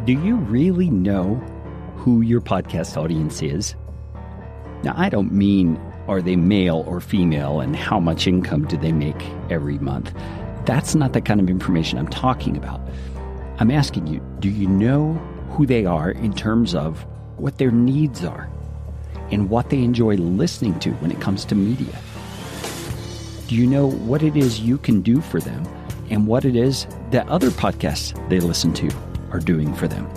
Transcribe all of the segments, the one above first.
Do you really know who your podcast audience is? Now, I don't mean are they male or female and how much income do they make every month. That's not the kind of information I'm talking about. I'm asking you, do you know who they are in terms of what their needs are and what they enjoy listening to when it comes to media? Do you know what it is you can do for them and what it is that other podcasts they listen to are doing for them?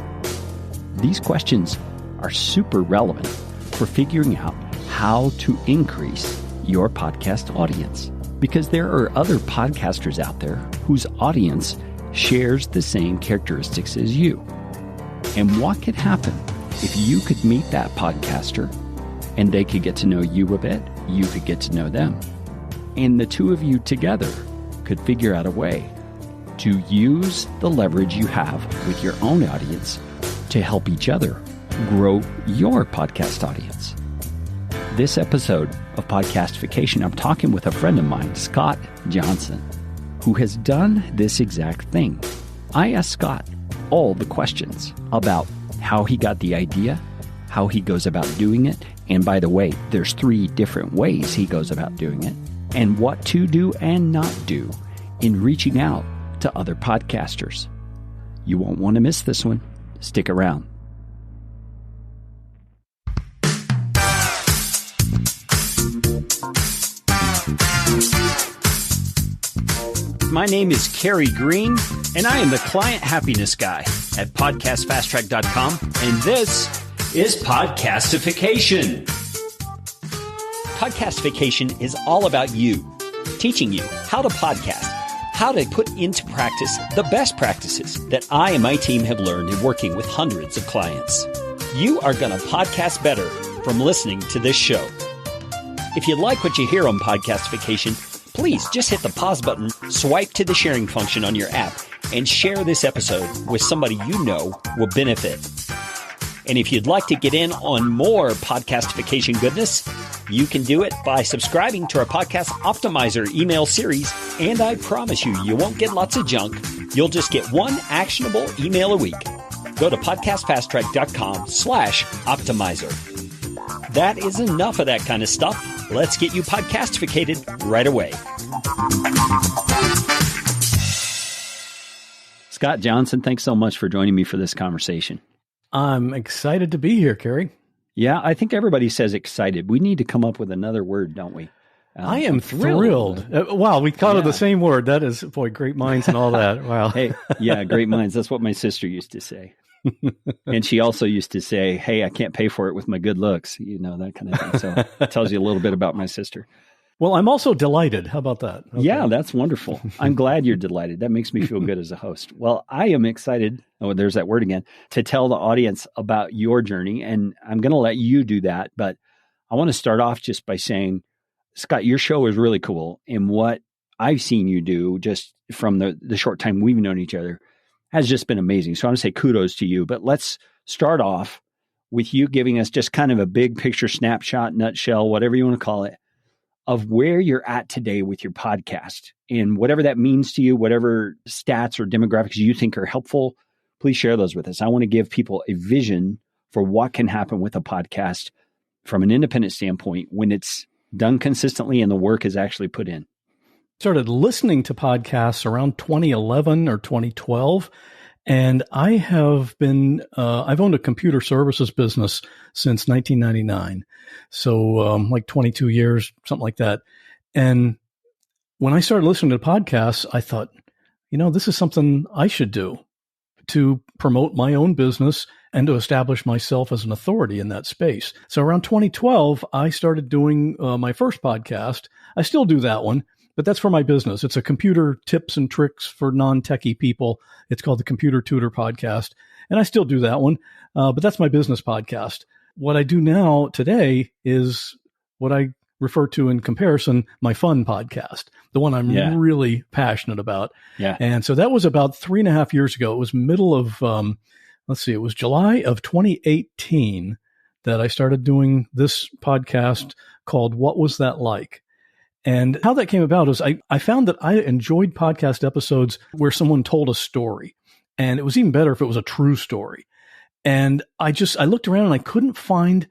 These questions are super relevant for figuring out how to increase your podcast audience, because there are other podcasters out there whose audience shares the same characteristics as you. And what could happen if you could meet that podcaster and they could get to know you a bit, you could get to know them, and the two of you together could figure out a way to use the leverage you have with your own audience to help each other grow your podcast audience. This episode of Podcastification, I'm talking with a friend of mine, Scott Johnson, who has done this exact thing. I asked Scott all the questions about how he got the idea, how he goes about doing it, and by the way, there's 3 different ways he goes about doing it, and what to do and not do in reaching out to other podcasters. You won't want to miss this one. Stick around. My name is Kerry Green, and I am the client happiness guy at podcastfasttrack.com, and this is Podcastification. Podcastification is all about you, teaching you how to podcast, how to put into practice the best practices that I and my team have learned in working with hundreds of clients. You are going to podcast better from listening to this show. If you like what you hear on Podcastification, please just hit the pause button, swipe to the sharing function on your app, and share this episode with somebody you know will benefit. And if you'd like to get in on more Podcastification goodness, you can do it by subscribing to our Podcast Optimizer email series, and I promise you, you won't get lots of junk. You'll just get one actionable email a week. Go to podcastfasttrack.com/optimizer. That is enough of that kind of stuff. Let's get you podcastificated right away. Scott Johnson, thanks so much for joining me for this conversation. I'm excited to be here, Kerry. Yeah, I think everybody says excited. We need to come up with another word, don't we? I am thrilled. Wow, we caught the same word. That is, boy, great minds and all that. Wow. Hey, yeah, great minds. That's what my sister used to say. And she also used to say, hey, I can't pay for it with my good looks, you know, that kind of thing. So it tells you a little bit about my sister. Well, I'm also delighted. How about that? Okay. Yeah, that's wonderful. I'm glad you're delighted. That makes me feel good as a host. Well, I am excited, oh, there's that word again, to tell the audience about your journey. And I'm going to let you do that. But I want to start off just by saying, Scott, your show is really cool. And what I've seen you do just from the short time we've known each other has just been amazing. So I want to say kudos to you. But let's start off with you giving us just kind of a big picture, snapshot, nutshell, whatever you want to call it, of where you're at today with your podcast. And whatever that means to you, whatever stats or demographics you think are helpful, please share those with us. I want to give people a vision for what can happen with a podcast from an independent standpoint when it's done consistently and the work is actually put in. Started listening to podcasts around 2011 or 2012. And I have been, I've owned a computer services business since 1999. So like 22 years, something like that. And when I started listening to podcasts, I thought, you know, this is something I should do to promote my own business and to establish myself as an authority in that space. So around 2012, I started doing my first podcast. I still do that one, but that's for my business. It's a computer tips and tricks for non-techie people. It's called the Computer Tutor Podcast. And I still do that one, but that's my business podcast. What I do now today is what I refer to in comparison, my fun podcast, the one I'm really passionate about. Yeah. And so that was about 3.5 years ago. It was middle of, it was July of 2018 that I started doing this podcast called What Was That Like? And how that came about is I found that I enjoyed podcast episodes where someone told a story. And it was even better if it was a true story. And I looked around and I couldn't find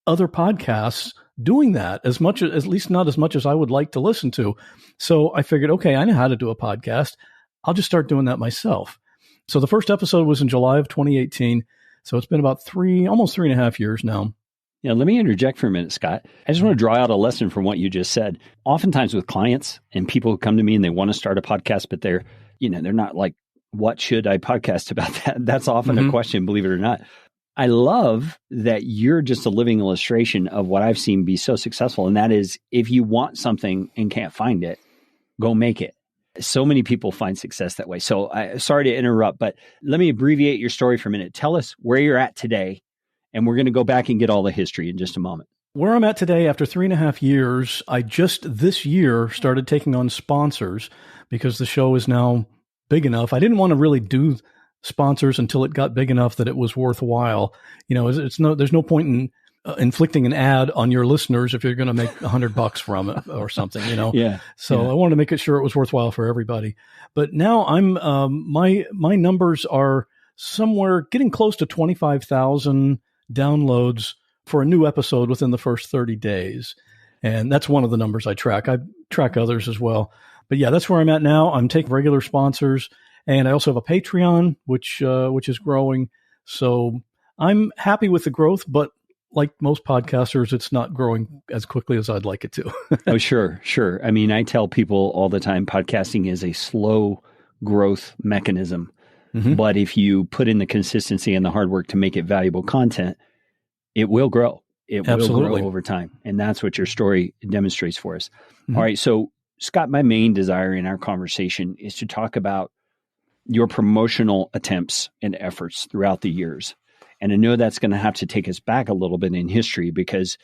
other podcasts doing that at least not as much as I would like to listen to. So I figured, okay, I know how to do a podcast. I'll just start doing that myself. So the first episode was in July of 2018. So it's been about almost 3.5 years now. Yeah, let me interject for a minute, Scott. I just want to draw out a lesson from what you just said. Oftentimes with clients and people who come to me and they want to start a podcast, but they're not like, what should I podcast about? That's often a question, believe it or not. I love that you're just a living illustration of what I've seen be so successful. And that is, if you want something and can't find it, go make it. So many people find success that way. So sorry to interrupt, but let me abbreviate your story for a minute. Tell us where you're at today. And we're going to go back and get all the history in just a moment. Where I'm at today, after 3.5 years, I just this year started taking on sponsors because the show is now big enough. I didn't want to really do sponsors until it got big enough that it was worthwhile. There's no point in inflicting an ad on your listeners if you're going to make $100 from it or something, Yeah. So I wanted to make sure it was worthwhile for everybody. But now I'm my numbers are somewhere getting close to 25,000 downloads for a new episode within the first 30 days. And that's one of the numbers I track. I track others as well. But yeah, that's where I'm at now. I'm taking regular sponsors, and I also have a Patreon, which is growing. So I'm happy with the growth, but like most podcasters, it's not growing as quickly as I'd like it to. Oh, sure. I mean, I tell people all the time, podcasting is a slow growth mechanism. Mm-hmm. But if you put in the consistency and the hard work to make it valuable content, it will grow. It Absolutely. will grow over time. And that's what your story demonstrates for us. Mm-hmm. All right. So, Scott, my main desire in our conversation is to talk about your promotional attempts and efforts throughout the years. And I know that's going to have to take us back a little bit in history because,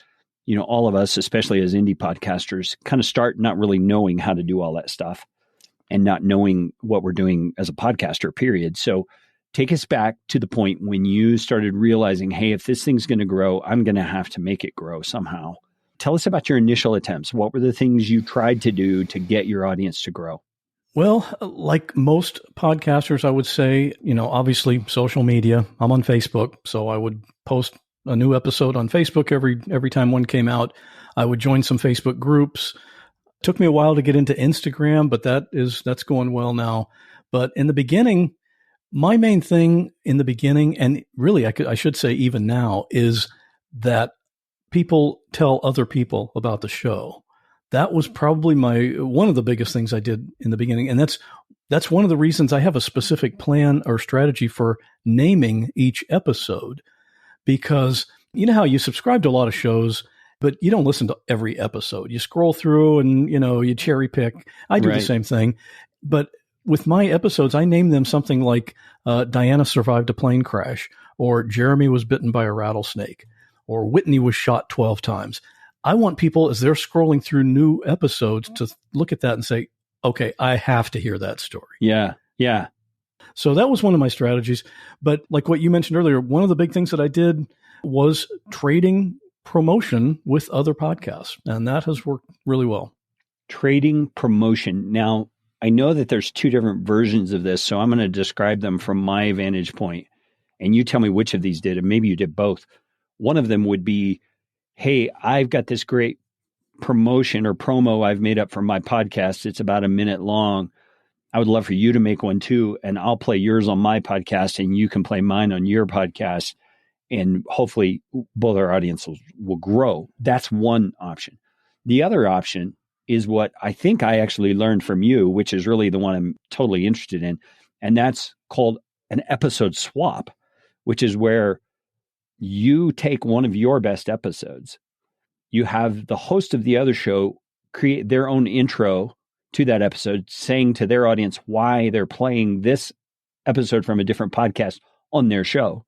all of us, especially as indie podcasters, kind of start not really knowing how to do all that stuff and not knowing what we're doing as a podcaster, period. So take us back to the point when you started realizing, hey, if this thing's going to grow, I'm going to have to make it grow somehow. Tell us about your initial attempts. What were the things you tried to do to get your audience to grow? Well, like most podcasters, I would say, obviously social media. I'm on Facebook, so I would post a new episode on Facebook every time one came out. I would join some Facebook groups. Took me a while to get into Instagram, but that's going well now. But in the beginning, my main thing in the beginning, and really I should say even now, is that people tell other people about the show. That was probably one of the biggest things I did in the beginning. And that's one of the reasons I have a specific plan or strategy for naming each episode, because you know how you subscribe to a lot of shows, but you don't listen to every episode. You scroll through and, you cherry pick. I do the same thing. But with my episodes, I name them something like Diana survived a plane crash, or Jeremy was bitten by a rattlesnake, or Whitney was shot 12 times. I want people, as they're scrolling through new episodes, to look at that and say, okay, I have to hear that story. Yeah. So that was one of my strategies. But like what you mentioned earlier, one of the big things that I did was trading promotion with other podcasts. And that has worked really well. Trading promotion. Now, I know that there's two different versions of this, so I'm going to describe them from my vantage point. And you tell me which of these did, and maybe you did both. One of them would be, hey, I've got this great promotion or promo I've made up for my podcast. It's about a minute long. I would love for you to make one too, and I'll play yours on my podcast, and you can play mine on your podcast, and hopefully both our audiences will grow. That's one option. The other option is what I think I actually learned from you, which is really the one I'm totally interested in, and that's called an episode swap, which is where you take one of your best episodes, you have the host of the other show create their own intro to that episode, saying to their audience why they're playing this episode from a different podcast on their show.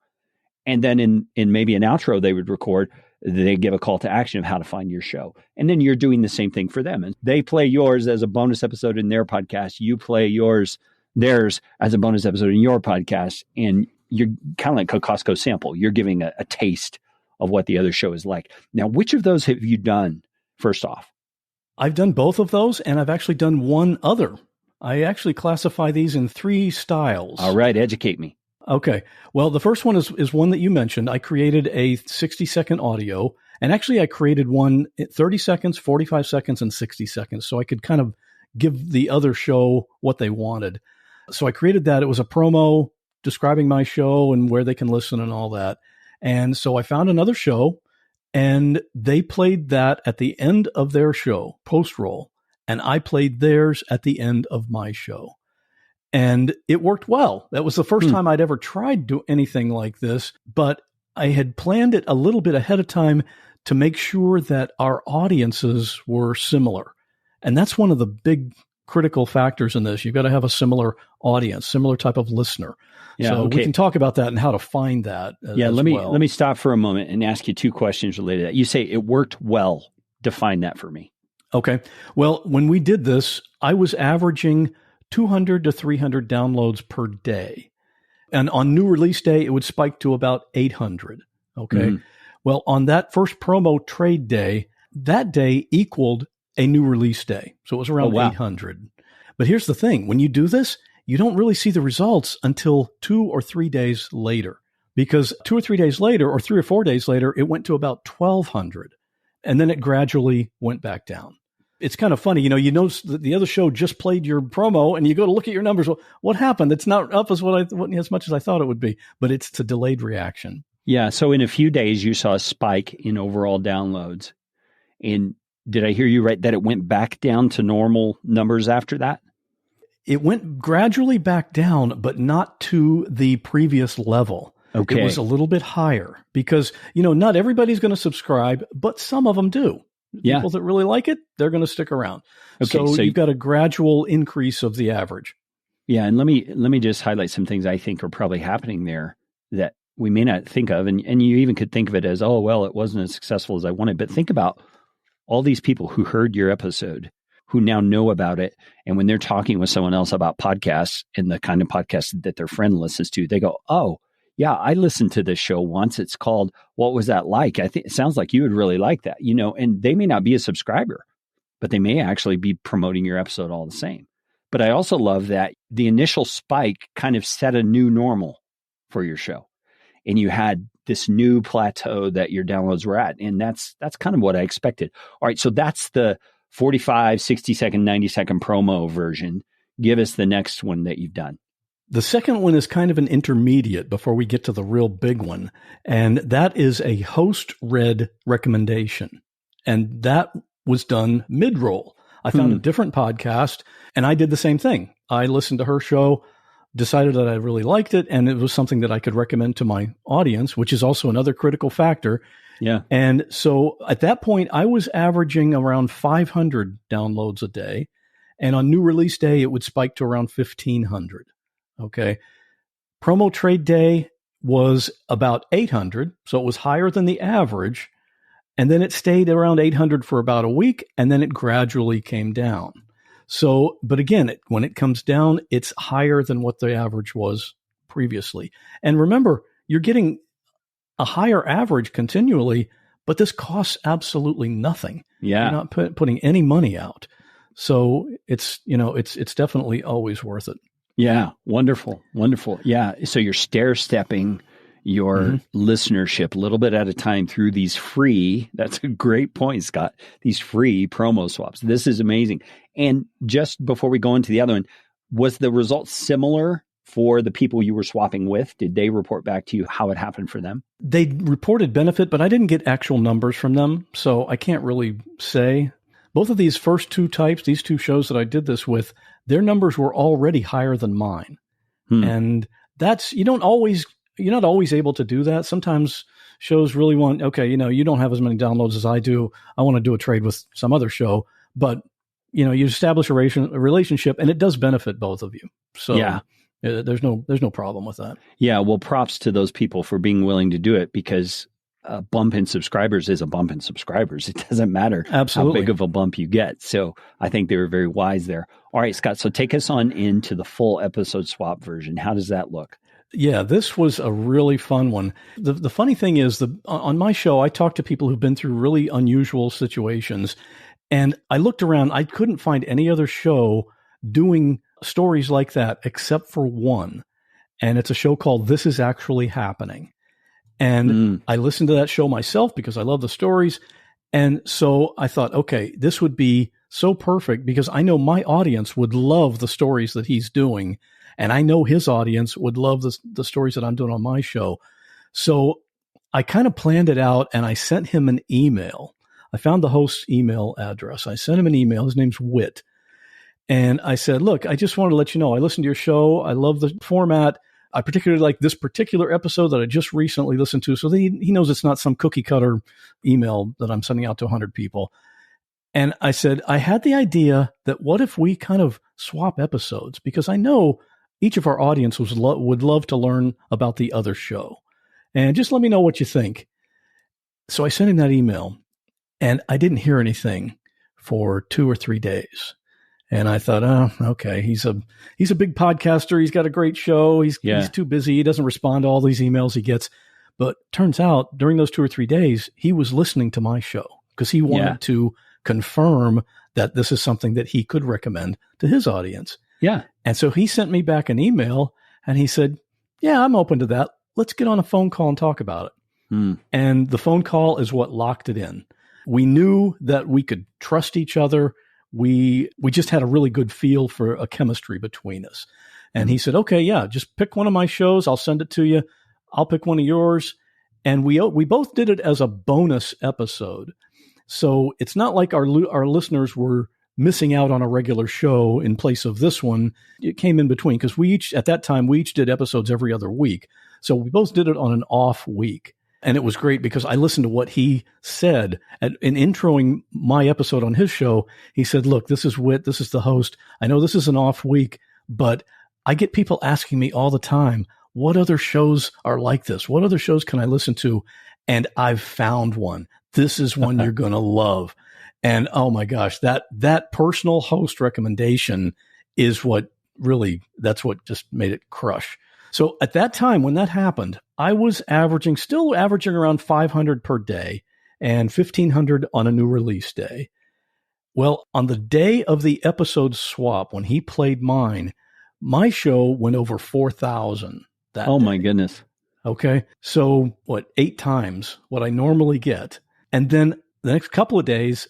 And then in maybe an outro they would record, they give a call to action of how to find your show. And then you're doing the same thing for them. And they play yours as a bonus episode in their podcast. You play theirs as a bonus episode in your podcast. And you're kind of like a Costco sample. You're giving a taste of what the other show is like. Now, which of those have you done first off? I've done both of those, and I've actually done one other I actually classify these in 3 styles. All right, educate me. Okay. Well, the first one is one that you mentioned. I created a 60-second audio, and actually I created one at 30 seconds, 45 seconds, and 60 seconds, so I could kind of give the other show what they wanted. So I created that. It was a promo describing my show and where they can listen and all that. And so I found another show, and they played that at the end of their show, post-roll, and I played theirs at the end of my show. And it worked well. That was the first time I'd ever tried do anything like this, but I had planned it a little bit ahead of time to make sure that our audiences were similar. And that's one of the big critical factors in this. You've got to have a similar audience, similar type of listener. Yeah, so okay. We can talk about that and how to find that. Let me stop for a moment and ask you 2 questions related to that. You say it worked well. Define that for me. Okay. Well, when we did this, I was averaging 200 to 300 downloads per day. And on new release day, it would spike to about 800. Okay. Well, on that first promo trade day, that day equaled a new release day. So it was around 800. But here's the thing. When you do this, you don't really see the results until 2 or 3 days later, because 2 or 3 days later, or 3 or 4 days later, it went to about 1,200. And then it gradually went back down. It's kind of funny. You notice that the other show just played your promo and you go to look at your numbers. Well, what happened? It's not up as much as I thought it would be, but it's a delayed reaction. Yeah. So in a few days, you saw a spike in overall downloads. And did I hear you right that it went back down to normal numbers after that? It went gradually back down, but not to the previous level. Okay. It was a little bit higher because, not everybody's going to subscribe, but some of them do. Yeah. People that really like it, they're going to stick around. Okay, so you've got a gradual increase of the average. Yeah, and let me just highlight some things I think are probably happening there that we may not think of, and you even could think of it as, oh, well, it wasn't as successful as I wanted. But think about all these people who heard your episode, who now know about it, and when they're talking with someone else about podcasts and the kind of podcast that their friend listens to, they go, oh, yeah, I listened to this show once. It's called What Was That Like? I think it sounds like you would really like that, and they may not be a subscriber, but they may actually be promoting your episode all the same. But I also love that the initial spike kind of set a new normal for your show. And you had this new plateau that your downloads were at. And that's kind of what I expected. All right. So that's the 45, 60 second, 90 second promo version. Give us the next one that you've done. The second one is kind of an intermediate before we get to the real big one. And that is a host read recommendation. And that was done mid-roll. I found a different podcast and I did the same thing. I listened to her show, decided that I really liked it, and it was something that I could recommend to my audience, which is also another critical factor. Yeah. And so at that point, I was averaging around 500 downloads a day. And on new release day, it would spike to around 1,500. Okay. Promo trade day was about 800. So it was higher than the average. And then it stayed around 800 for about a week. And then it gradually came down. So, but again, when it comes down, it's higher than what the average was previously. And remember, you're getting a higher average continually, but this costs absolutely nothing. Yeah. You're not putting any money out. So it's definitely always worth it. Yeah. Wonderful. Wonderful. Yeah. So you're stair-stepping your listenership a little bit at a time through these free, that's a great point, Scott, these free promo swaps. This is amazing. And just before we go into the other one, was the result similar for the people you were swapping with? Did they report back to you how it happened for them? They reported benefit, but I didn't get actual numbers from them. So I can't really say. Both of these first two types, these two shows that I did this with, their numbers were already higher than mine. And that's, you're not always able to do that. Sometimes shows really want, okay, you don't have as many downloads as I do. I want to do a trade with some other show, but you establish a relationship and it does benefit both of you. So yeah. There's no problem with that. Yeah. Well, props to those people for being willing to do it, because a bump in subscribers is a bump in subscribers. It doesn't matter how big of a bump you get. So I think they were very wise there. All right, Scott. So take us on into the full episode swap version. How does that look? Yeah, this was a really fun one. The funny thing is, on my show, I talk to people who've been through really unusual situations. And I looked around, I couldn't find any other show doing stories like that, except for one. And it's a show called This Is Actually Happening. And I listened to that show myself because I love the stories. And so I thought, okay, this would be so perfect because I know my audience would love the stories that he's doing. And I know his audience would love the stories that I'm doing on my show. So I kind of planned it out and I sent him an email. I found the host's email address. I sent him an email. His name's Whit. And I said, look, I just wanted to let you know, I listened to your show. I love the format. I particularly like this particular episode that I just recently listened to. So that he knows it's not some cookie cutter email that I'm sending out to 100 people. And I said, I had the idea that what if we kind of swap episodes? Because I know each of our audience would love to learn about the other show. And just let me know what you think. So I sent him that email and I didn't hear anything for 2 or 3 days. And I thought, oh, okay, he's a big podcaster. He's got a great show. He's too busy. He doesn't respond to all these emails he gets. But turns out during those 2 or 3 days, he was listening to my show because he wanted to confirm that this is something that he could recommend to his audience. Yeah. And so he sent me back an email and he said, yeah, I'm open to that. Let's get on a phone call and talk about it. And the phone call is what locked it in. We knew that we could trust each other. We just had a really good feel for a chemistry between us. And he said, okay, yeah, just pick one of my shows. I'll send it to you. I'll pick one of yours. And we both did it as a bonus episode. So it's not like our listeners were missing out on a regular show in place of this one. It came in between because at that time, we each did episodes every other week. So we both did it on an off week. And it was great because I listened to what he said in introing my episode on his show. He said, look, this is Whit. This is the host. I know this is an off week, but I get people asking me all the time, what other shows are like this? What other shows can I listen to? And I've found one. This is one you're going to love. And oh my gosh, that personal host recommendation is that's what just made it crush. So at that time, when that happened, I was still averaging around 500 per day and 1,500 on a new release day. Well, on the day of the episode swap, when he played mine, my show went over 4,000 that day. Oh my goodness. Okay. So 8 times what I normally get. And then the next couple of days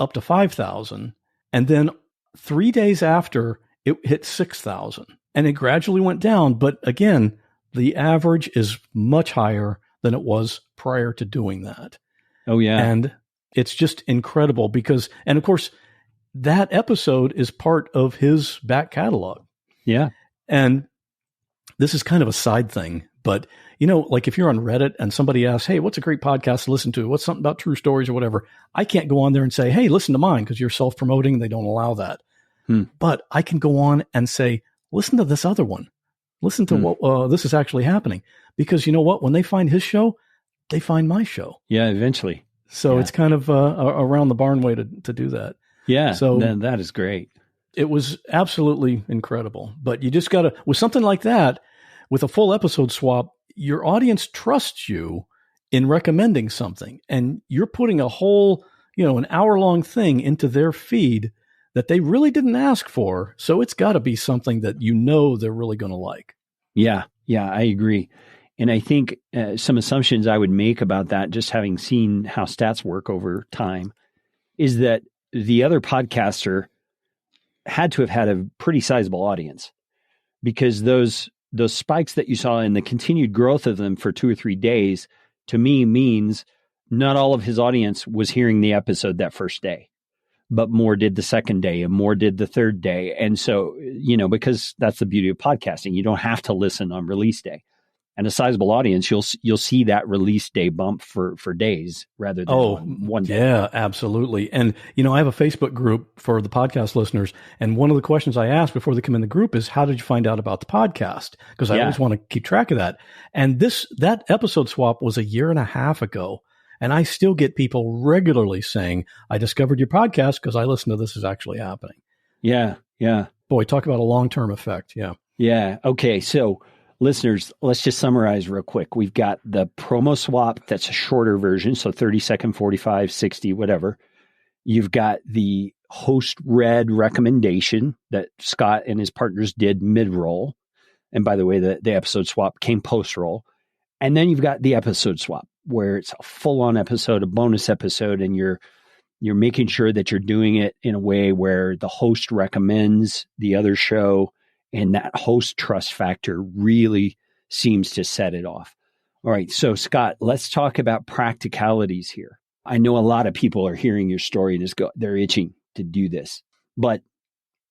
up to 5,000. And then 3 days after it hit 6,000. And it gradually went down. But again, the average is much higher than it was prior to doing that. Oh, yeah. And it's just incredible and of course, that episode is part of his back catalog. Yeah. And this is kind of a side thing, but like if you're on Reddit and somebody asks, hey, what's a great podcast to listen to? What's something about true stories or whatever? I can't go on there and say, hey, listen to mine because you're self-promoting and they don't allow that. But I can go on and say, listen to this other one. Listen to what This Is Actually Happening. Because you know what? When they find his show, they find my show. Yeah, eventually. So it's kind of around the barn way to do that. Yeah, so that is great. It was absolutely incredible. But you just got to, with something like that, with a full episode swap, your audience trusts you in recommending something. And you're putting a whole, an hour-long thing into their feed that they really didn't ask for. So it's got to be something that they're really going to like. Yeah, I agree. And I think some assumptions I would make about that, just having seen how stats work over time, is that the other podcaster had to have had a pretty sizable audience, because those spikes that you saw in the continued growth of them for 2 or 3 days, to me means not all of his audience was hearing the episode that first day, but more did the second day and more did the third day. And so, because that's the beauty of podcasting, you don't have to listen on release day. And a sizable audience, you'll see that release day bump for days rather than one day. Yeah, absolutely. And, I have a Facebook group for the podcast listeners. And one of the questions I ask before they come in the group is, how did you find out about the podcast? Because I always want to keep track of that. And that episode swap was 1.5 years ago. And I still get people regularly saying, I discovered your podcast because I listened to This Is Actually Happening. Yeah. Boy, talk about a long-term effect. Yeah. Yeah. Okay. So, listeners, let's just summarize real quick. We've got the promo swap. That's a shorter version. So 30-second, 45, 60, whatever. You've got the host read recommendation that Scott and his partners did mid-roll. And by the way, the episode swap came post-roll. And then you've got the episode swap, where it's a full-on episode, a bonus episode, and you're making sure that you're doing it in a way where the host recommends the other show, and that host trust factor really seems to set it off. All right, so Scott, let's talk about practicalities here. I know a lot of people are hearing your story and they're itching to do this, but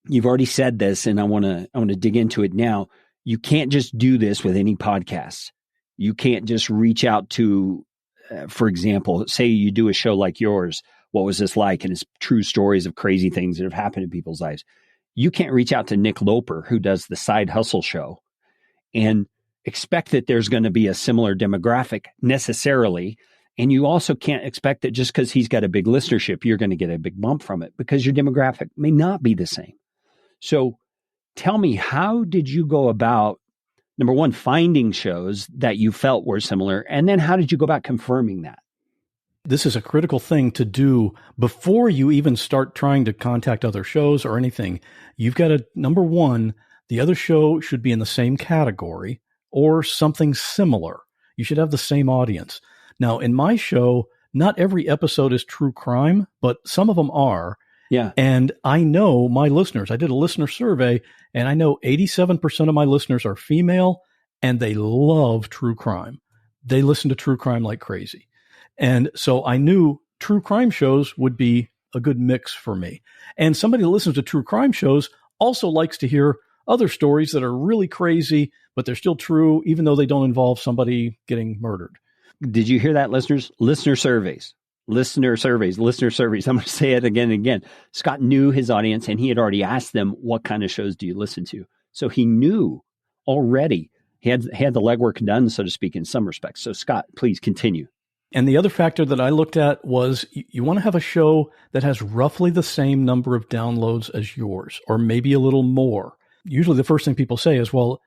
you've already said this, and I want to dig into it now. You can't just do this with any podcasts. You can't just reach out to, for example, say you do a show like yours. What was this like? And it's true stories of crazy things that have happened in people's lives. You can't reach out to Nick Loper, who does the Side Hustle show, and expect that there's going to be a similar demographic necessarily. And you also can't expect that just because he's got a big listenership, you're going to get a big bump from it, because your demographic may not be the same. So tell me, how did you go about, number one, finding shows that you felt were similar? And then how did you go about confirming that? This is a critical thing to do before you even start trying to contact other shows or anything. You've got to, number one, the other show should be in the same category or something similar. You should have the same audience. Now, in my show, not every episode is true crime, but some of them are. Yeah. And I know my listeners. I did a listener survey, and I know 87% of my listeners are female, and they love true crime. They listen to true crime like crazy. And so I knew true crime shows would be a good mix for me. And somebody who listens to true crime shows also likes to hear other stories that are really crazy, but they're still true, even though they don't involve somebody getting murdered. Did you hear that, listeners? Listener surveys. I'm going to say it again and again. Scott knew his audience, and he had already asked them, what kind of shows do you listen to? So he knew already. He had the legwork done, so to speak, in some respects. So Scott, please continue. And the other factor that I looked at was you want to have a show that has roughly the same number of downloads as yours, or maybe a little more. Usually the first thing people say is, well,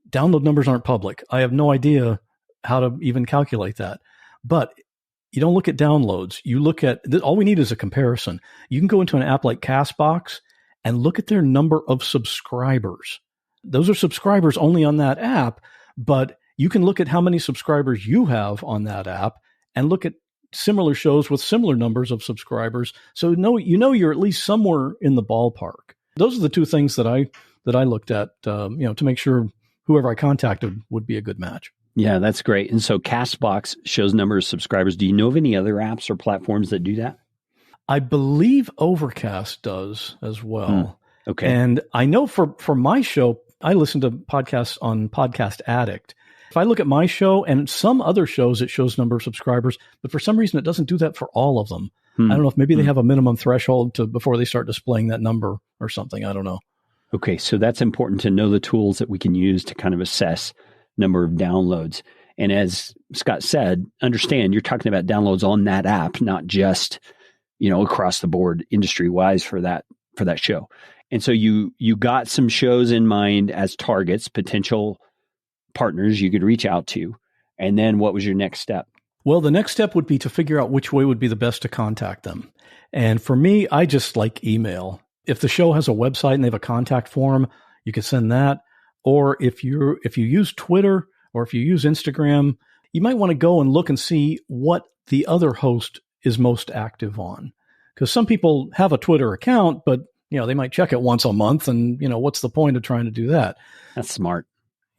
download numbers aren't public. I have no idea how to even calculate that. But you don't look at downloads. You look at, all we need is a comparison. You can go into an app like CastBox and look at their number of subscribers. Those are subscribers only on that app, but you can look at how many subscribers you have on that app and look at similar shows with similar numbers of subscribers. So you're at least somewhere in the ballpark. Those are the two things that I looked at, to make sure whoever I contacted would be a good match. Yeah, that's great. And so CastBox shows number of subscribers. Do you know of any other apps or platforms that do that? I believe Overcast does as well. Okay. And I know for my show, I listen to podcasts on Podcast Addict. If I look at my show and some other shows, it shows number of subscribers, but for some reason it doesn't do that for all of them. I don't know if maybe they have a minimum threshold before they start displaying that number or something. I don't know. Okay, so that's important to know the tools that we can use to kind of assess number of downloads. And as Scott said, understand you're talking about downloads on that app, not just, across the board industry wise for that show. And so you got some shows in mind as targets, potential partners you could reach out to. And then what was your next step? Well, the next step would be to figure out which way would be the best to contact them. And for me, I just like email. If the show has a website and they have a contact form, you could send that. Or if you use Twitter or if you use Instagram, you might want to go and look and see what the other host is most active on. Because some people have a Twitter account, but they might check it once a month, and what's the point of trying to do that? That's smart.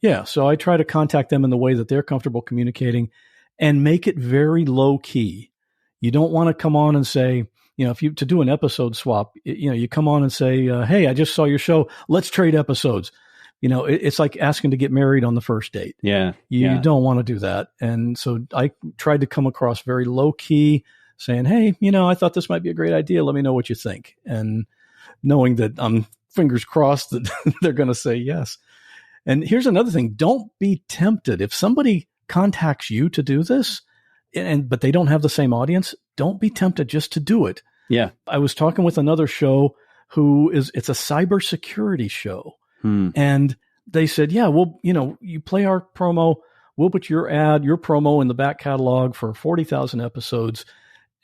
Yeah, so I try to contact them in the way that they're comfortable communicating and make it very low key. You don't want to come on and say, to do an episode swap, you come on and say, hey, I just saw your show. Let's trade episodes. It's like asking to get married on the first date. Yeah. You don't want to do that. And so I tried to come across very low key, saying, hey, I thought this might be a great idea. Let me know what you think. And knowing that I'm fingers crossed that they're going to say yes. And here's another thing. Don't be tempted. If somebody contacts you to do this, but they don't have the same audience, don't be tempted just to do it. Yeah. I was talking with another show it's a cybersecurity show. And they said, yeah, well, you play our promo, we'll put your promo in the back catalog for 40,000 episodes.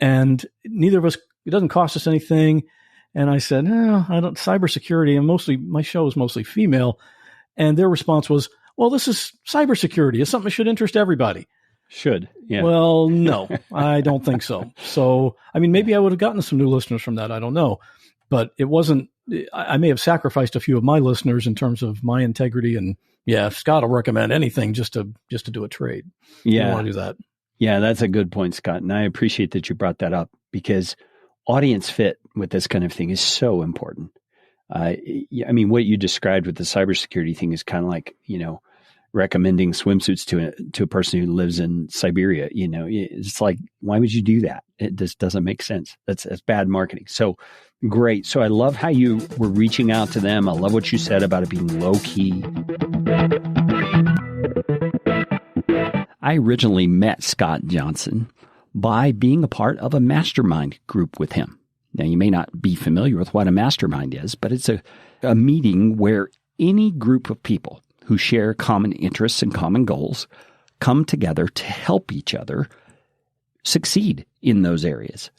And neither of us, it doesn't cost us anything. And I said, I don't, cybersecurity, my show is mostly female. And their response was, well, this is cybersecurity. It's something that should interest everybody. Should. Yeah. Well, no, I don't think so. So, I mean, maybe I would have gotten some new listeners from that. I don't know. But it wasn't, I may have sacrificed a few of my listeners in terms of my integrity. And yeah, Scott will recommend anything just to do a trade. Yeah. You don't want to do that. Yeah, that's a good point, Scott. And I appreciate that you brought that up because audience fit with this kind of thing is so important. I mean, what you described with the cybersecurity thing is kind of like, recommending swimsuits to a person who lives in Siberia. It's like, why would you do that? It just doesn't make sense. That's bad marketing. So great. So I love how you were reaching out to them. I love what you said about it being low key. I originally met Scott Johnson by being a part of a mastermind group with him. Now, you may not be familiar with what a mastermind is, but it's a meeting where any group of people who share common interests and common goals come together to help each other succeed in those areas.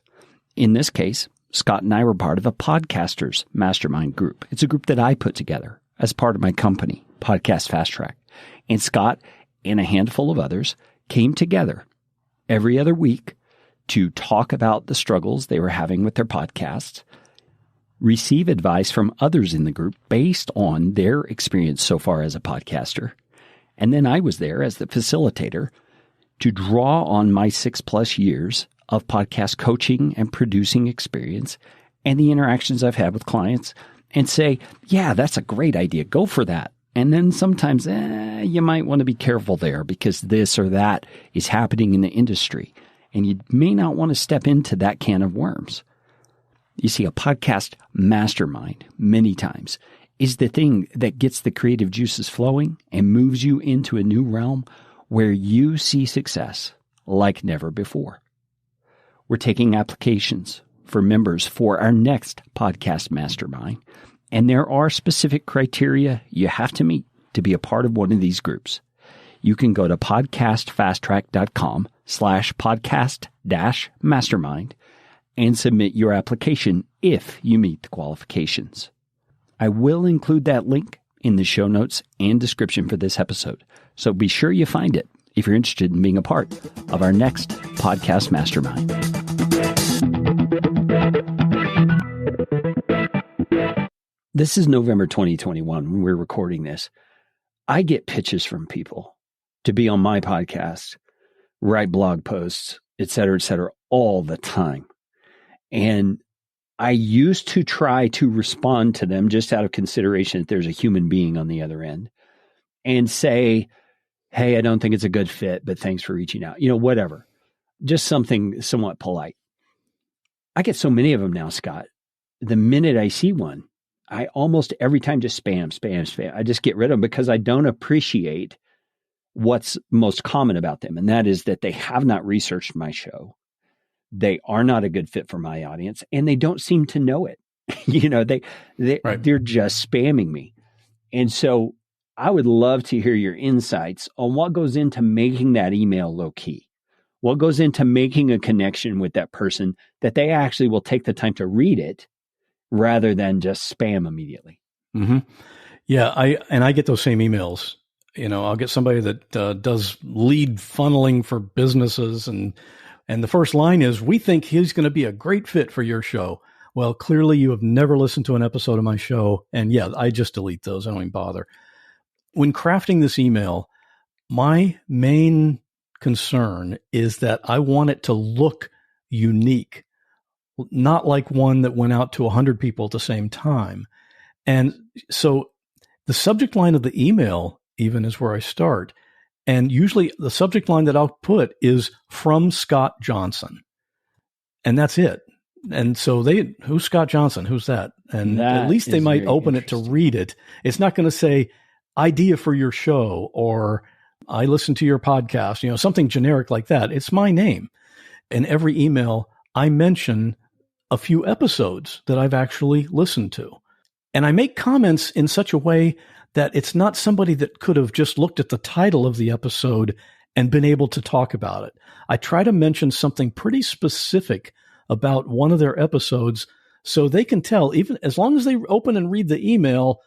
In this case, Scott and I were part of a podcasters mastermind group. It's a group that I put together as part of my company, Podcast Fast Track. And Scott and a handful of others came together every other week to talk about the struggles they were having with their podcasts, receive advice from others in the group based on their experience so far as a podcaster. And then I was there as the facilitator to draw on my 6+ years of podcast coaching and producing experience and the interactions I've had with clients and say, yeah, that's a great idea. Go for that. And then sometimes you might want to be careful there because this or that is happening in the industry. And you may not want to step into that can of worms. You see, a podcast mastermind many times is the thing that gets the creative juices flowing and moves you into a new realm where you see success like never before. We're taking applications for members for our next podcast mastermind, and there are specific criteria you have to meet to be a part of one of these groups. You can go to podcastfasttrack.com/podcast-mastermind and submit your application if you meet the qualifications. I will include that link in the show notes and description for this episode, so be sure you find it if you're interested in being a part of our next podcast mastermind. This is November 2021 when we're recording this. I get pitches from people to be on my podcast, write blog posts, et cetera, all the time. And I used to try to respond to them just out of consideration that there's a human being on the other end and say, hey, I don't think it's a good fit, but thanks for reaching out. Whatever. Just something somewhat polite. I get so many of them now, Scott. The minute I see one, I almost every time just spam. I just get rid of them because I don't appreciate what's most common about them. And that is that they have not researched my show. They are not a good fit for my audience, and they don't seem to know it. They're just spamming me. And so I would love to hear your insights on what goes into making that email low key. What goes into making a connection with that person that they actually will take the time to read it rather than just spam immediately. Mm-hmm. Yeah, I get those same emails. I'll get somebody that does lead funneling for businesses, and the first line is, we think he's going to be a great fit for your show. Well, clearly you have never listened to an episode of my show. And yeah, I just delete those. I don't even bother. When crafting this email, my main concern is that I want it to look unique, not like one that went out to 100 people at the same time. And so the subject line of the email even is where I start. And usually the subject line that I'll put is from Scott Johnson. And that's it. And so who's Scott Johnson? Who's that? And at least they might open it to read it. It's not going to say idea for your show or I listen to your podcast, something generic like that. It's my name. In every email, I mention a few episodes that I've actually listened to. And I make comments in such a way that it's not somebody that could have just looked at the title of the episode and been able to talk about it. I try to mention something pretty specific about one of their episodes So they can tell, even as long as they open and read the email,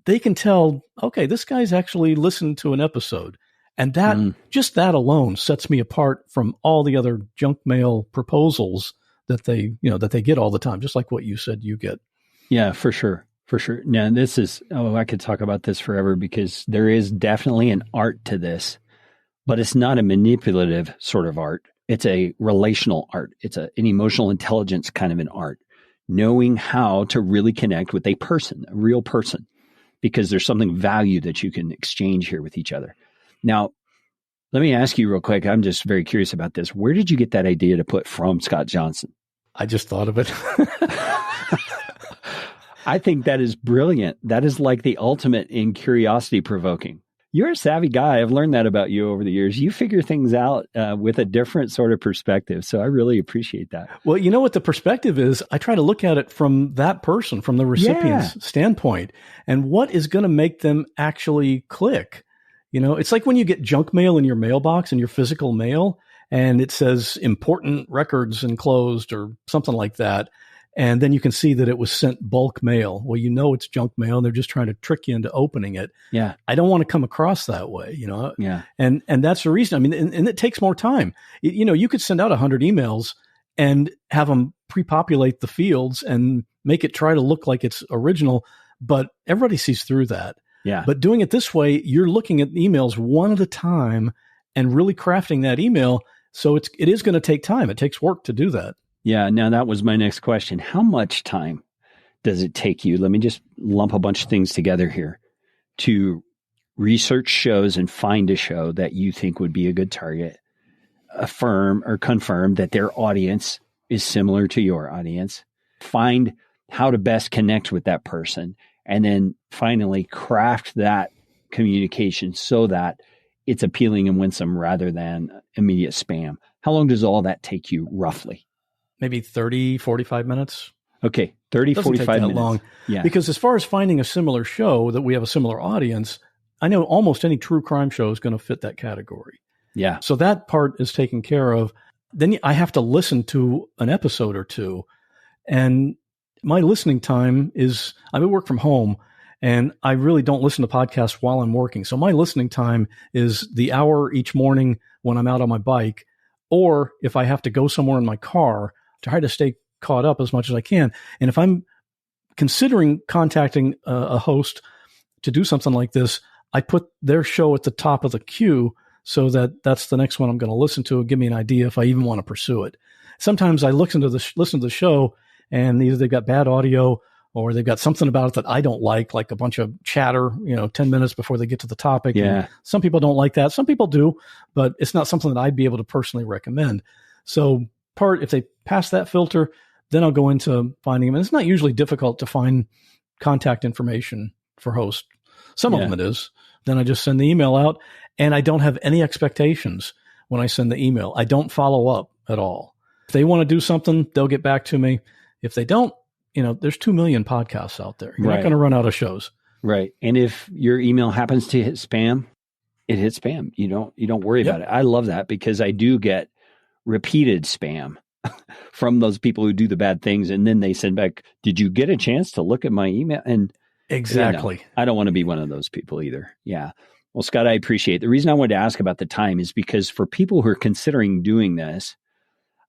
they can tell, okay, this guy's actually listened to an episode. And that, just that alone sets me apart from all the other junk mail proposals that they get all the time, just like what you said you get. Yeah, for sure. For sure. Now, I could talk about this forever because there is definitely an art to this, but it's not a manipulative sort of art. It's a relational art. It's an emotional intelligence kind of an art, knowing how to really connect with a person, a real person, because there's something value that you can exchange here with each other. Now, let me ask you real quick. I'm just very curious about this. Where did you get that idea to put from Scott Johnson? I just thought of it. I think that is brilliant. That is like the ultimate in curiosity provoking. You're a savvy guy. I've learned that about you over the years. You figure things out with a different sort of perspective. So I really appreciate that. Well, you know what the perspective is? I try to look at it from that person, from the recipient's standpoint, and what is going to make them actually click. You know, it's like when you get junk mail in your mailbox, in your physical mail, and it says important records enclosed or something like that. And then you can see that it was sent bulk mail. Well, you know it's junk mail, and they're just trying to trick you into opening it. Yeah. I don't want to come across that way, you know? Yeah. And that's the reason. I mean, and it takes more time. You know, you could send out 100 emails and have them pre-populate the fields and make it try to look like it's original, but everybody sees through that. Yeah. But doing it this way, you're looking at emails one at a time and really crafting that email. So it is going to take time. It takes work to do that. Yeah. Now that was my next question. How much time does it take you? Let me just lump a bunch of things together here to research shows and find a show that you think would be a good target, affirm or confirm that their audience is similar to your audience, find how to best connect with that person, and then finally craft that communication so that it's appealing and winsome rather than immediate spam. How long does all that take you roughly? Maybe 30, 45 minutes. Okay, 30, 45 minutes. Long. Yeah. Because as far as finding a similar show that we have a similar audience, I know almost any true crime show is going to fit that category. Yeah. So that part is taken care of. Then I have to listen to an episode or two. And my listening time is, I work from home, and I really don't listen to podcasts while I'm working. So my listening time is the hour each morning when I'm out on my bike, or if I have to go somewhere in my car, try to stay caught up as much as I can. And if I'm considering contacting a host to do something like this, I put their show at the top of the queue so that that's the next one I'm going to listen to and give me an idea if I even want to pursue it. Sometimes I listen to the show, and either they've got bad audio or they've got something about it that I don't like a bunch of chatter, 10 minutes before they get to the topic. Yeah. And some people don't like that. Some people do, but it's not something that I'd be able to personally recommend. So if they pass that filter, then I'll go into finding them. And it's not usually difficult to find contact information for hosts. Some of them it is. Then I just send the email out, and I don't have any expectations when I send the email. I don't follow up at all. If they want to do something, they'll get back to me. If they don't, there's 2 million podcasts out there. You're not going to run out of shows. Right. And if your email happens to hit spam, it hits spam. You don't worry about it. I love that because I do get repeated spam from those people who do the bad things. And then they send back, did you get a chance to look at my email? And exactly. I don't want to be one of those people either. Yeah. Well, Scott, I appreciate it. The reason I wanted to ask about the time is because for people who are considering doing this,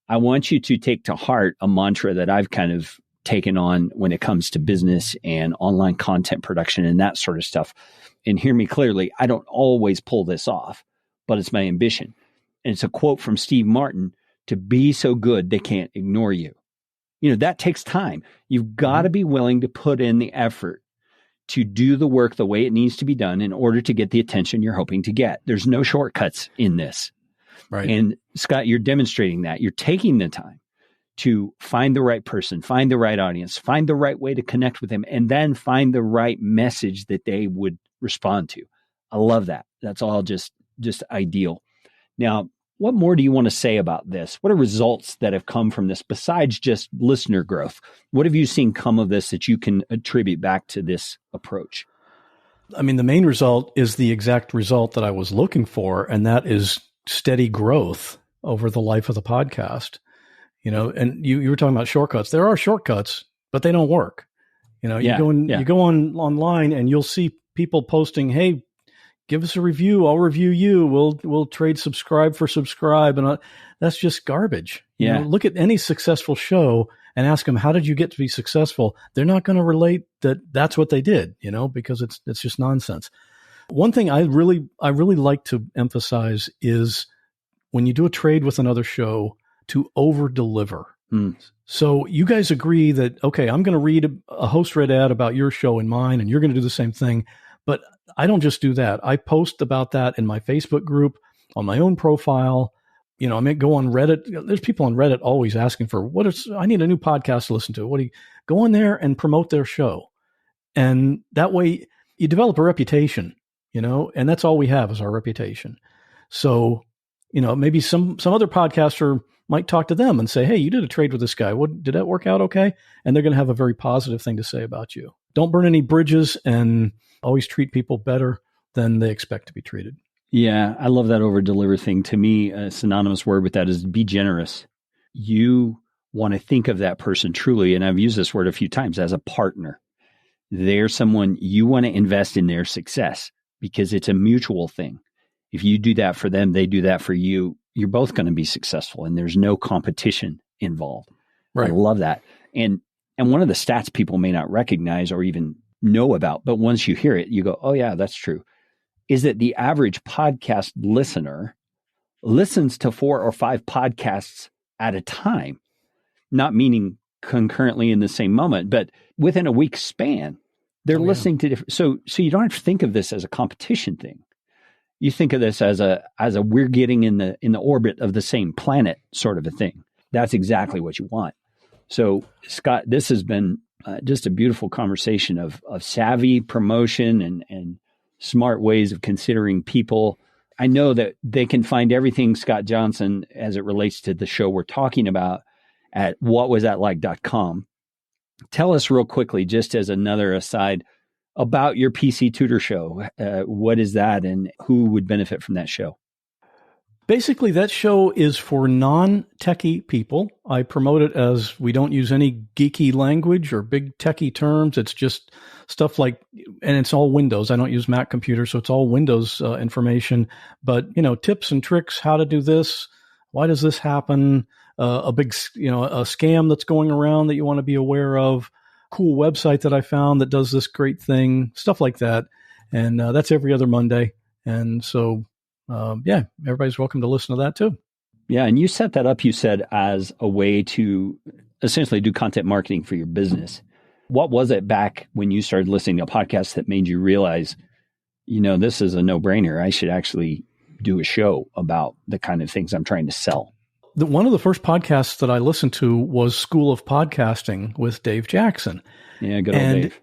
I want you to take to heart a mantra that I've kind of taken on when it comes to business and online content production and that sort of stuff. And hear me clearly, I don't always pull this off, but it's my ambition. And it's a quote from Steve Martin, to be so good they can't ignore you. That takes time. You've got to be willing to put in the effort to do the work the way it needs to be done in order to get the attention you're hoping to get. There's no shortcuts in this. Right. And Scott, you're demonstrating that. You're taking the time to find the right person, find the right audience, find the right way to connect with them, and then find the right message that they would respond to. I love that. That's all just ideal. Now, what more do you want to say about this? What are results that have come from this besides just listener growth? What have you seen come of this that you can attribute back to this approach? I mean, the main result is the exact result that I was looking for, and that is steady growth over the life of the podcast. And you were talking about shortcuts. There are shortcuts. but they don't work. You go online and you'll see people posting, "Hey, give us a review. I'll review you. We'll trade subscribe for subscribe." And that's just garbage. Look at any successful show and ask them, how did you get to be successful? They're not going to relate that that's what they did, because it's just nonsense. One thing I really like to emphasize is when you do a trade with another show, to over deliver. So you guys agree that, okay, I'm going to read a host read ad about your show and mine, and you're going to do the same thing. But I don't just do that. I post about that in my Facebook group, on my own profile. I may go on Reddit. There's people on Reddit always asking for I need a new podcast to listen to. Go in there and promote their show. And that way you develop a reputation, and that's all we have is our reputation. So, maybe some other podcaster might talk to them and say, "Hey, you did a trade with this guy. Did that work out okay?" And they're going to have a very positive thing to say about you. Don't burn any bridges and always treat people better than they expect to be treated. Yeah, I love that over deliver thing. To me, a synonymous word with that is be generous. You want to think of that person truly, and I've used this word a few times, as a partner. They're someone you want to invest in their success because it's a mutual thing. If you do that for them, they do that for you. You're both going to be successful, and there's no competition involved. Right. I love that. And one of the stats people may not recognize or even know about, but once you hear it, you go, "Oh yeah, that's true," is that the average podcast listener listens to 4 or 5 podcasts at a time, not meaning concurrently in the same moment, but within a week's span, they're listening to different. So you don't have to think of this as a competition thing. You think of this as a we're getting in the orbit of the same planet sort of a thing. That's exactly what you want. So Scott, this has been just a beautiful conversation of savvy promotion and smart ways of considering people. I know that they can find everything Scott Johnson as it relates to the show we're talking about at whatwasthatlike.com. Tell us real quickly, just as another aside, about your PC Tutor show. What is that and who would benefit from that show? Basically, that show is for non-techie people. I promote it as we don't use any geeky language or big techie terms. It's just stuff like, and it's all Windows. I don't use Mac computers, so it's all Windows information. But, tips and tricks, how to do this, why does this happen, a big, a scam that's going around that you want to be aware of, cool website that I found that does this great thing, stuff like that. And that's every other Monday. And so, everybody's welcome to listen to that too. Yeah. And you set that up, you said, as a way to essentially do content marketing for your business. What was it back when you started listening to podcasts that made you realize, this is a no-brainer. I should actually do a show about the kind of things I'm trying to sell? One of the first podcasts that I listened to was School of Podcasting with Dave Jackson. Yeah, good old Dave.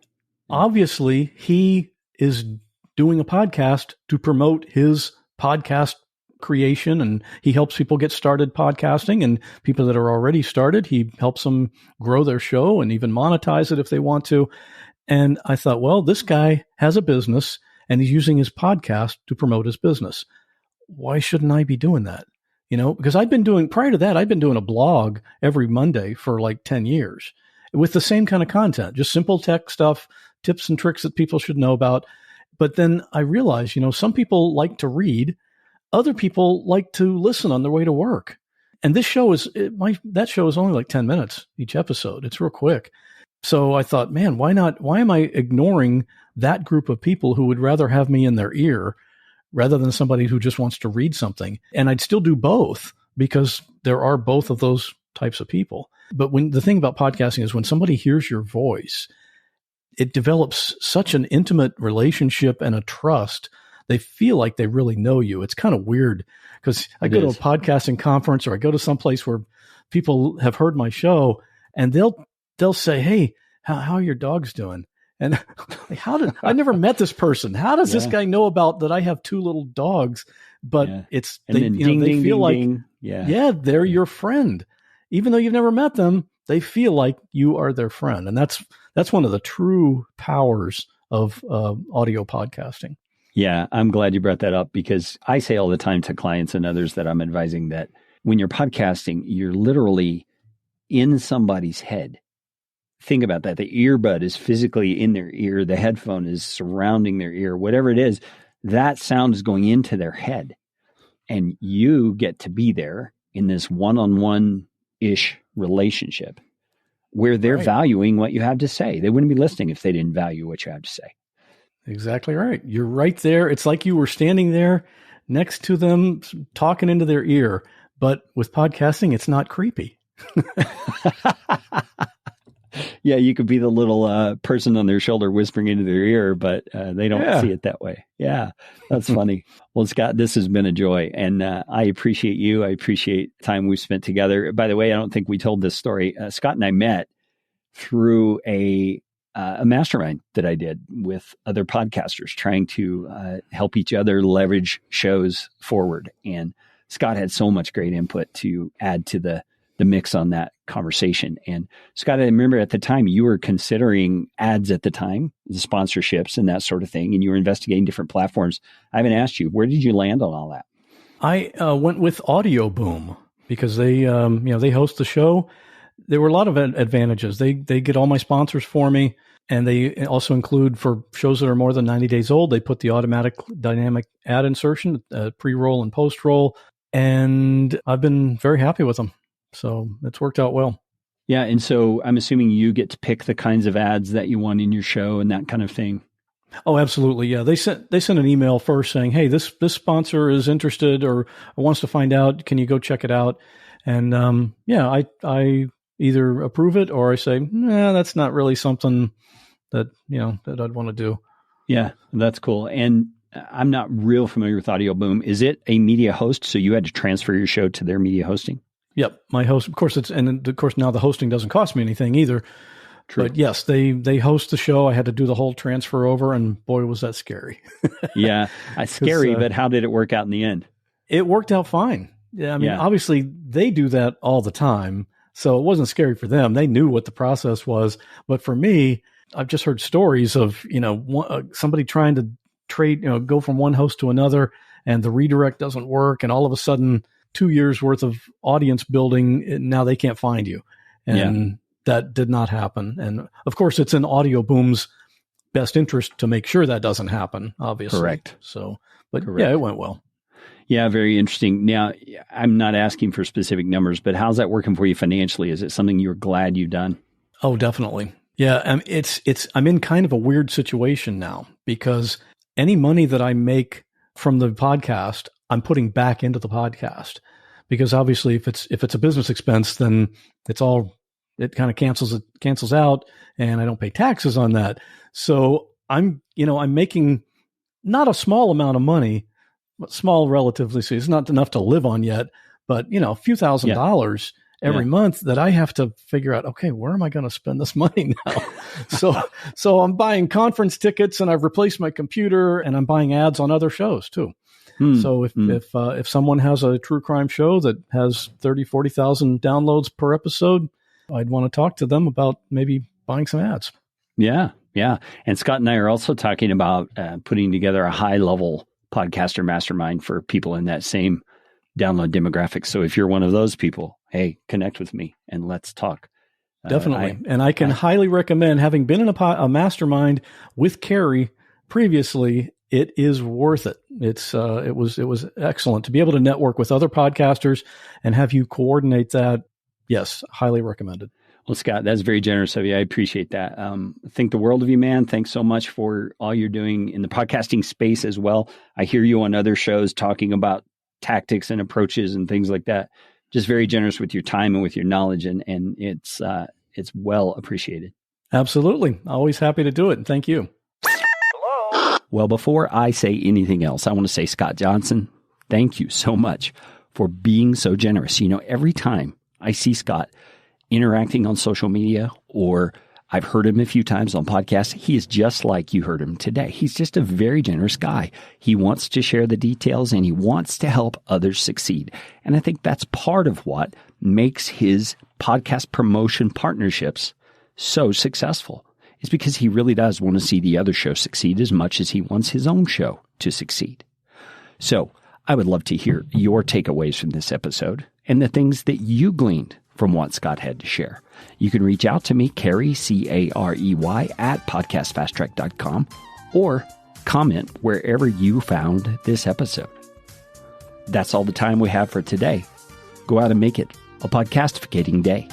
Obviously, he is doing a podcast to promote his podcast creation, and he helps people get started podcasting, and people that are already started, he helps them grow their show and even monetize it if they want to. And I thought, well, this guy has a business and he's using his podcast to promote his business. Why shouldn't I be doing that? Because prior to that, I've been doing a blog every Monday for like 10 years with the same kind of content, just simple tech stuff, tips and tricks that people should know about. But then I realized, some people like to read, other people like to listen on their way to work. And this show that show is only like 10 minutes each episode. It's real quick. So I thought, man, why not? Why am I ignoring that group of people who would rather have me in their ear rather than somebody who just wants to read something? And I'd still do both because there are both of those types of people. But the thing about podcasting is when somebody hears your voice, it develops such an intimate relationship and a trust. They feel like they really know you. It's kind of weird because I go to a podcasting conference or I go to some place where people have heard my show and they'll say, "Hey, how are your dogs doing?" And I never met this person. How does this guy know about that I have 2 little dogs? But they feel like, they're your friend. Even though you've never met them, they feel like you are their friend. And that's one of the true powers of audio podcasting. Yeah, I'm glad you brought that up because I say all the time to clients and others that I'm advising that when you're podcasting, you're literally in somebody's head. think about that. The earbud is physically in their ear. The headphone is surrounding their ear, whatever it is, that sound is going into their head. And you get to be there in this one-on-one-ish relationship where they're valuing what you have to say. They wouldn't be listening if they didn't value what you have to say. Exactly right. You're right there. It's like you were standing there next to them, talking into their ear. But with podcasting, it's not creepy. Yeah, you could be the little person on their shoulder whispering into their ear, but they don't see it that way. Yeah, that's funny. Well, Scott, this has been a joy, and I appreciate you. I appreciate the time we've spent together. By the way, I don't think we told this story. Scott and I met through a mastermind that I did with other podcasters trying to help each other leverage shows forward. And Scott had so much great input to add to the mix on that conversation. And Scott, I remember at the time you were considering ads at the time, the sponsorships and that sort of thing, and you were investigating different platforms. I haven't asked you, where did you land on all that? I went with Audio Boom because they host the show. There were a lot of advantages. They get all my sponsors for me, and they also include for shows that are more than 90 days old, they put the automatic dynamic ad insertion, pre-roll and post-roll, and I've been very happy with them. So it's worked out well. Yeah. And so I'm assuming you get to pick the kinds of ads that you want in your show and that kind of thing. Oh, absolutely. Yeah. They sent an email first saying, hey, this sponsor is interested or wants to find out. Can you go check it out? And I either approve it or I say, nah, that's not really something that I'd want to do. Yeah, that's cool. And I'm not real familiar with Audio Boom. Is it a media host? So you had to transfer your show to their media hosting? Yep. My host, of course, now the hosting doesn't cost me anything either. True. But yes, they host the show. I had to do the whole transfer over, and boy, was that scary. Yeah, scary, but how did it work out in the end? It worked out fine. Yeah, I mean, obviously they do that all the time, so it wasn't scary for them. They knew what the process was. But for me, I've just heard stories of, somebody trying to trade, go from one host to another, and the redirect doesn't work, and all of a sudden 2 years worth of audience building, now they can't find you. And that did not happen. And of course, it's in Audio Boom's best interest to make sure that doesn't happen, obviously. Correct. So, but yeah, it went well. Yeah, very interesting. Now, I'm not asking for specific numbers, but how's that working for you financially? Is it something you're glad you've done? Oh, definitely. Yeah. I'm in kind of a weird situation now because any money that I make from the podcast, I'm putting back into the podcast because obviously if it's a business expense, then it kind of cancels out and I don't pay taxes on that. So I'm making not a small amount of money, but small relatively. So it's not enough to live on yet, but a few $1,000s every month that I have to figure out, okay, where am I going to spend this money now? So I'm buying conference tickets and I've replaced my computer and I'm buying ads on other shows too. So if someone has a true crime show that has 30, 40,000 downloads per episode, I'd want to talk to them about maybe buying some ads. Yeah. Yeah. And Scott and I are also talking about putting together a high level podcaster mastermind for people in that same download demographic. So if you're one of those people, hey, connect with me and let's talk. Definitely. And I can highly recommend, having been in a mastermind with Carrie previously, it is worth it. It was excellent to be able to network with other podcasters and have you coordinate that. Yes, highly recommended. Well, Scott, that's very generous of you. I appreciate that. Think the world of you, man. Thanks so much for all you're doing in the podcasting space as well. I hear you on other shows talking about tactics and approaches and things like that. Just very generous with your time and with your knowledge, and it's well appreciated. Absolutely. Always happy to do it. And thank you. Well, before I say anything else, I want to say, Scott Johnson, thank you so much for being so generous. Every time I see Scott interacting on social media, or I've heard him a few times on podcasts, he is just like you heard him today. He's just a very generous guy. He wants to share the details and he wants to help others succeed. And I think that's part of what makes his podcast promotion partnerships so successful. Is because he really does want to see the other show succeed as much as he wants his own show to succeed. So I would love to hear your takeaways from this episode and the things that you gleaned from what Scott had to share. You can reach out to me, Carey, Carey, at podcastfasttrack.com, or comment wherever you found this episode. That's all the time we have for today. Go out and make it a podcastificating day.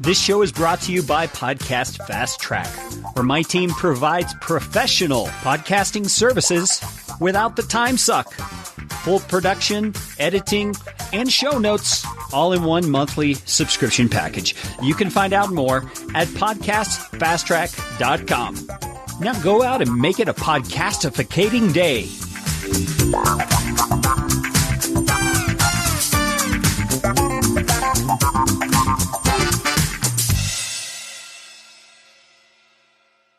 This show is brought to you by Podcast Fast Track, where my team provides professional podcasting services without the time suck. Full production, editing, and show notes all in one monthly subscription package. You can find out more at podcastfasttrack.com. Now go out and make it a podcastificating day.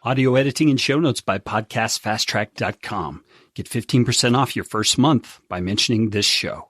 Audio editing and show notes by podcastfasttrack.com. Get 15% off your first month by mentioning this show.